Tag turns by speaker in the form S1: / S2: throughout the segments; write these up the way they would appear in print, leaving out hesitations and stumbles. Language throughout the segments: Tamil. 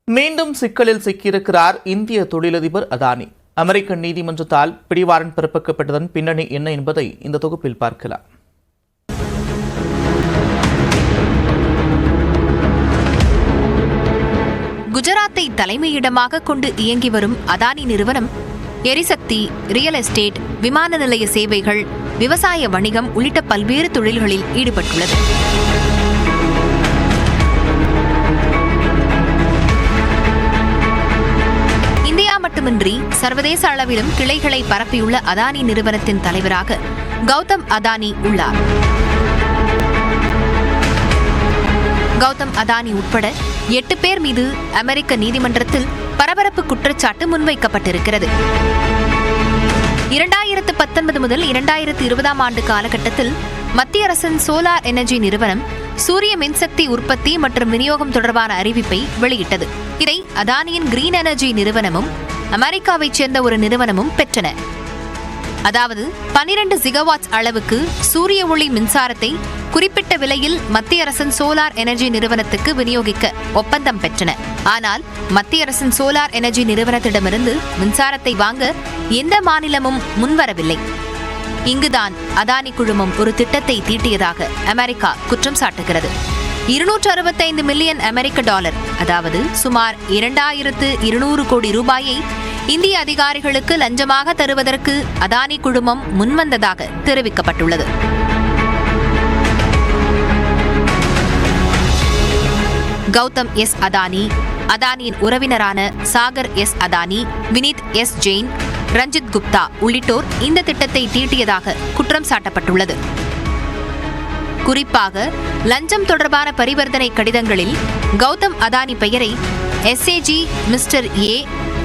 S1: மீண்டும் சிக்கலில் சிக்கியிருக்கிறார் இந்திய தொழிலதிபர் அதானி. அமெரிக்க நீதிமன்றத்தால் பிடிவாரண்ட் பிறப்பிக்கப்பட்டதன் பின்னணி என்ன என்பதை இந்த தொகுப்பில் பார்க்கலாம்.
S2: குஜராத்தை தலைமையிடமாக கொண்டு இயங்கி வரும் அதானி நிறுவனம் எரிசக்தி, ரியல் எஸ்டேட், விமான நிலைய சேவைகள், விவசாய வணிகம் உள்ளிட்ட பல்வேறு தொழில்களில் ஈடுபட்டுள்ளது. இந்தியா மட்டுமின்றி சர்வதேச அளவிலும் கிளைகளை பரப்பியுள்ள அதானி நிறுவனத்தின் தலைவராக கௌதம் அதானி உள்ளார். கௌதம் அதானி உட்பட 8 பேர் மீது அமெரிக்க நீதிமன்றத்தில் பரபரப்பு குற்றச்சாட்டு முன்வைக்கப்பட்டிருக்கிறது. 2019 முதல் 2020 ஆண்டு காலகட்டத்தில் மத்திய அரசின் சோலார் எனர்ஜி நிறுவனம் சூரிய மின்சக்தி உற்பத்தி மற்றும் விநியோகம் தொடர்பான அறிவிப்பை வெளியிட்டது. இதை அதானியின் கிரீன் எனர்ஜி நிறுவனமும் அமெரிக்காவைச் சேர்ந்த ஒரு நிறுவனமும் பெற்றன. அதாவது 12 ஜிகாவாட்ஸ் அளவுக்கு சூரிய ஒளி மின்சாரத்தை குறிப்பிட்ட விலையில் மத்திய அரசின் சோலார் எனர்ஜி நிறுவனத்துக்கு விநியோகிக்க ஒப்பந்தம் பெற்றன. ஆனால் மத்திய அரசின் சோலார் எனர்ஜி நிறுவனத்திடமிருந்து மின்சாரத்தை வாங்க எந்த மாநிலமும் முன்வரவில்லை. இங்குதான் அதானி குழுமம் ஒரு திட்டத்தை தீட்டியதாக அமெரிக்கா குற்றம் சாட்டுகிறது. 265 மில்லியன் அமெரிக்க டாலர், அதாவது சுமார் 2200 கோடி ரூபாயை இந்திய அதிகாரிகளுக்கு லஞ்சமாக தருவதற்கு அதானி குழுமம் முன்வந்ததாக தெரிவிக்கப்பட்டுள்ளது. கௌதம் எஸ் அதானி, அதானியின் உறவினரான சாகர் எஸ் அதானி, வினித் எஸ் ஜெயின், ரஞ்சித் குப்தா உள்ளிட்டோர் இந்த திட்டத்தை தீட்டியதாக குற்றம் சாட்டப்பட்டுள்ளது. குறிப்பாக லஞ்சம் தொடர்பான பரிவர்த்தனை கடிதங்களில் கௌதம் அதானி பெயரை SAG, mister A,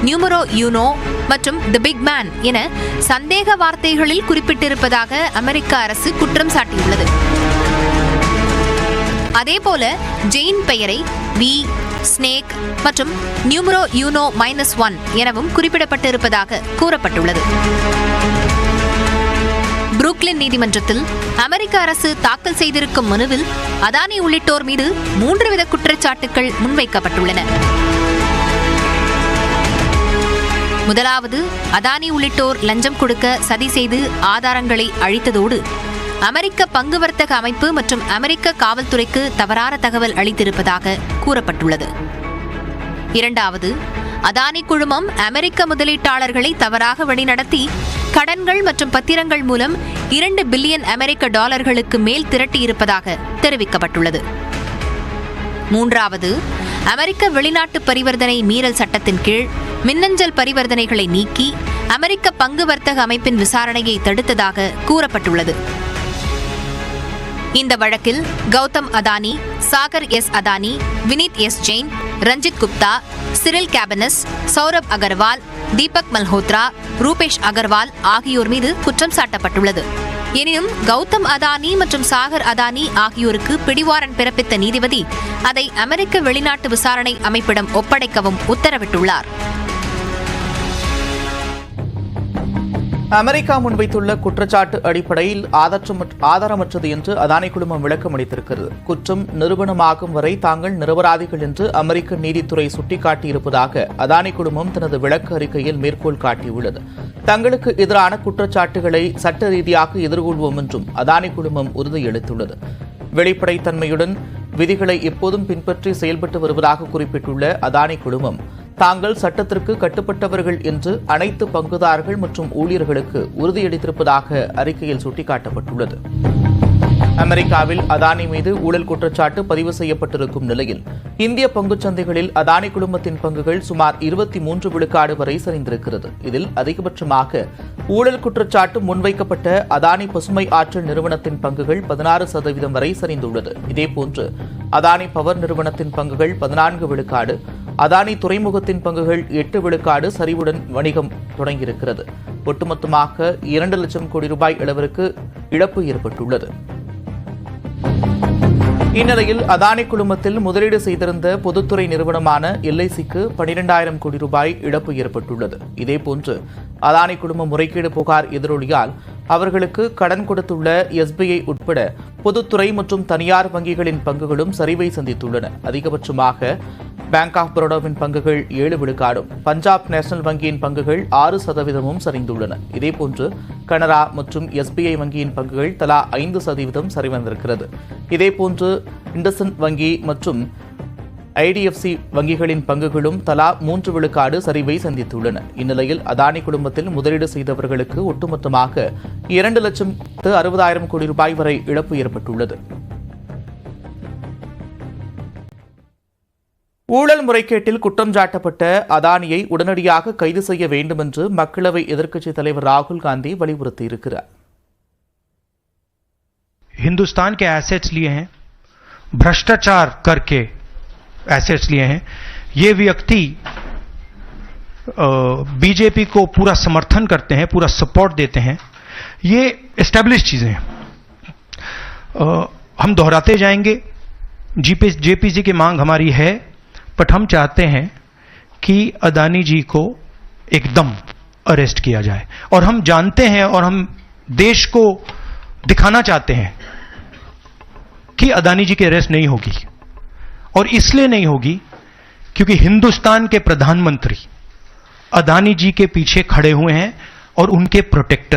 S2: numero you know மற்றும் தி பிக் மேன் என சந்தேக வார்த்தைகளில் குறிப்பிட்டிருப்பதாக அமெரிக்க அரசு குற்றம் சாட்டியுள்ளது. அதேபோல ஜெயின் பெயரை வி, ஸ்னேக் மற்றும் நியூமரோ யூனோ -1 எனவும் குறிப்பிடப்பட்டிருப்பதாக கூறப்பட்டுள்ளது. புரூக்ளின் நீதிமன்றத்தில் அமெரிக்க அரசு தாக்கல் செய்திருக்கும் மனுவில் அதானி உள்ளிட்டோர் மீது 3 வித குற்றச்சாட்டுகள் முன்வைக்கப்பட்டுள்ளன. முதலாவது, அதானி உள்ளிட்டோர் லஞ்சம் கொடுக்க சதி செய்து ஆதாரங்களை அழித்ததோடு அமெரிக்க பங்கு வர்த்தக அமைப்பு மற்றும் அமெரிக்க காவல்துறைக்கு தவறான தகவல் அளித்திருப்பதாக கூறப்பட்டுள்ளது. இரண்டாவது, அதானி குழுமம் அமெரிக்க முதலீட்டாளர்களை தவறாக வழிநடத்தி கடன்கள் மற்றும் பத்திரங்கள் மூலம் 2 பில்லியன் அமெரிக்க டாலர்களுக்கு மேல் திரட்டியிருப்பதாக தெரிவிக்கப்பட்டுள்ளது. மூன்றாவது, அமெரிக்க வெளிநாட்டு பரிவர்த்தனை மீறல் சட்டத்தின் கீழ் மின்னஞ்சல் பரிவர்த்தனைகளை நீக்கி அமெரிக்க பங்கு வர்த்தக அமைப்பின் விசாரணையை தடுத்ததாக கூறப்பட்டுள்ளது. இந்த வழக்கில் Gautam Adani, Sagar S Adani, Vineet S Jain, Ranjit Gupta, Cyril Cabanes, Saurabh Agarwal, Deepak Malhotra, Rupesh Agarwal ஆகியோர் மீது குற்றம் சாட்டப்பட்டுள்ளது. எனினும் கௌதம் அதானி மற்றும் சாகர் அதானி ஆகியோருக்கு பிடிவாரண்ட் பிறப்பித்த நீதிபதி அதை அமெரிக்க வெளிநாட்டு விசாரணை அமைப்பிடம் ஒப்படைக்கவும் உத்தரவிட்டுள்ளார்.
S1: அமெரிக்கா முன்வைத்துள்ள குற்றச்சாட்டு அடிப்படையில் ஆதாரமற்றது என்று அதானி குழுமம் விளக்கம் அளித்திருக்கிறது. குற்றம் நிரூபணமாகும் வரை தாங்கள் நிரபராதிகள் என்று அமெரிக்க நீதித்துறை சுட்டிக்காட்டியிருப்பதாக அதானி குழுமம் தனது விளக்க அறிக்கையில் மேற்கோள் காட்டியுள்ளது. தங்களுக்கு எதிரான குற்றச்சாட்டுகளை சட்ட ரீதியாக எதிர்கொள்வோம் என்றும் அதானி குழுமம் உறுதியளித்துள்ளது. வெளிப்படைத்தன்மையுடன் விதிகளை எப்போதும் பின்பற்றி செயல்பட்டு வருவதாக குறிப்பிட்டுள்ள அதானி குழுமம் தாங்கள் சட்டத்திற்கு கட்டுப்பட்டவர்கள் என்று அனைத்து பங்குதாரர்கள் மற்றும் ஊழியர்களுக்கு உறுதியளித்திருப்பதாக அறிக்கையில் சுட்டிக்காட்டப்பட்டுள்ளது. அமெரிக்காவில் அதானி மீது ஊழல் குற்றச்சாட்டு பதிவு செய்யப்பட்டிருக்கும் நிலையில் இந்திய பங்குச்சந்தைகளில் அதானி குழுமத்தின் பங்குகள் சுமார் 23 விழுக்காடு வரை சரிந்திருக்கிறது. இதில் அதிகபட்சமாக ஊழல் குற்றச்சாட்டு முன்வைக்கப்பட்ட அதானி பசுமை ஆற்றல் நிறுவனத்தின் பங்குகள் 16% வரை சரிந்துள்ளது. இதேபோன்று அதானி பவர் நிறுவனத்தின் பங்குகள் 14 விழுக்காடு, அதானி துறைமுகத்தின் பங்குகள் 8 விழுக்காடு சரிவுடன் வணிகம் தொடங்கியிருக்கிறது. ஒட்டுமொத்தமாக 2 லட்சம் கோடி ரூபாய் அளவிற்கு இழப்பு ஏற்பட்டுள்ளது. இந்நிலையில் அதானி குழுமத்தில் முதலீடு செய்திருந்த பொதுத்துறை நிறுவனமான LICக்கு 12,000 கோடி ரூபாய் இழப்பு ஏற்பட்டுள்ளது. இதேபோன்று அதானி குழும முறைகேடு புகார் எதிரொலியால் அவர்களுக்கு கடன் கொடுத்துள்ள SBI உட்பட பொதுத்துறை மற்றும் தனியார் வங்கிகளின் பங்குகளும் சரிவை சந்தித்துள்ளன. அதிகபட்சமாக பேங்க் ஆஃப் பரோடாவின் பங்குகள் 7 விழுக்காடும் பஞ்சாப் நேஷனல் வங்கியின் பங்குகள் 6% சரிந்துள்ளன. இதேபோன்று கனரா மற்றும் எஸ்பிஐ வங்கியின் பங்குகள் தலா 5% சரிவந்திருக்கிறது. இதேபோன்று இண்டஸ்இண்ட் வங்கி மற்றும் ஐடிஎஃப்சி வங்கிகளின் பங்குகளும் தலா 3 விழுக்காடு சரிவை சந்தித்துள்ளன. இந்நிலையில் அதானி குடும்பத்தில் முதலீடு செய்தவர்களுக்கு ஒட்டுமொத்தமாக 2,60,000 கோடி ரூபாய் வரை இழப்பு ஏற்பட்டுள்ளது. ஊழல் முறைகேட்டில் குற்றம் சாட்டப்பட்ட அதானியை உடனடியாக கைது செய்ய வேண்டும் என்று மக்களவை எதிர்க்கட்சித் தலைவர் ராகுல் காந்தி வலியுறுத்தியிருக்கிறார்.
S3: हिंदुस्तान के एसेट्स लिए हैं, भ्रष्टाचार करके एसेट्स लिए हैं. ये व्यक्ति बीजेपी को पूरा समर्थन करते हैं, पूरा सपोर्ट देते हैं. ये एस्टेब्लिश चीजें हैं. हम दोहराते जाएंगे. जेपीसी की मांग हमारी है, बट हम चाहते हैं कि अदानी जी को एकदम अरेस्ट किया जाए. और हम जानते हैं और हम देश को दिखाना चाहते हैं कि अदानी जी की अरेस्ट नहीं होगी. और इसलिए नहीं होगी क्योंकि हिंदुस्तान के प्रधानमंत्री अदानी जी के पीछे खड़े हुए हैं और उनके प्रोटेक्टर